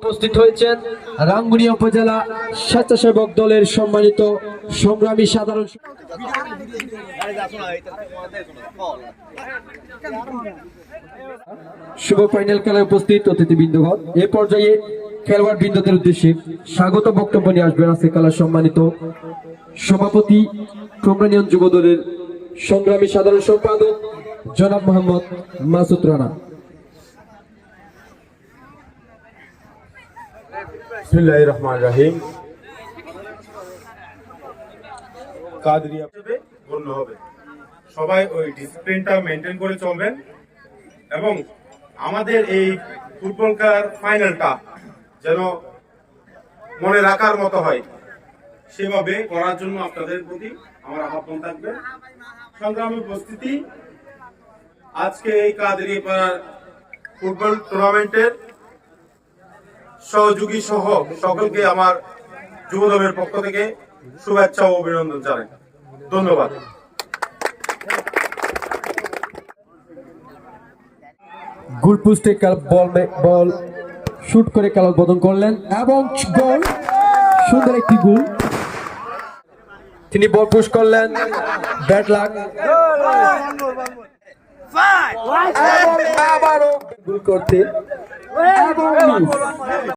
উপস্থিত হয়েছেন রাঙ্গুনিয়া উপজেলা স্বেচ্ছাসেবক দলের সম্মানিত সংগ্রামী সাধারণ শুভ ফাইনাল খেলায় উপস্থিত অতিথিবৃন্দগণ। এ পর্যায়ে খেলোয়াড় বৃন্দদের উদ্দেশ্যে স্বাগত বক্তব্য নিয়ে আসবেন আজকের খেলার সম্মানিত সভাপতি কোম্পানিয়ন যুব দলের সংগ্রামী সাধারণ সম্পাদক জনাব মোহাম্মদ মাসুদ রানা। বিসমিল্লাহির রহমানির রহিম। কাদরিয়া গণ্য হবে, সবাই ওই ডিসিপ্লিনটা মেনটেন করে চলবেন এবং আমাদের এই ফুটবল খেলার ফাইনালটা যেন মনে রাখার মতো হয় সেভাবে করার জন্য আপনাদের প্রতি আমার আহ্বান থাকবে। সংগ্রামী উপস্থিতি, আজকে এই কাদরিয়া পাড়ার ফুটবল টুর্নামেন্টের সহযোগী সহ সকলকে আমার যুব দলের পক্ষ থেকে শুভেচ্ছা ও অভিনন্দন জানাই। ধন্যবাদ। গোল পোস্টে বল শুট করে খেলা উদ্বোধন করলেন এবং গোল, সুন্দর একটি গোল। তিনি বল পুশ করলেন, ব্যাড লাক, আবারও গোল করতে এবং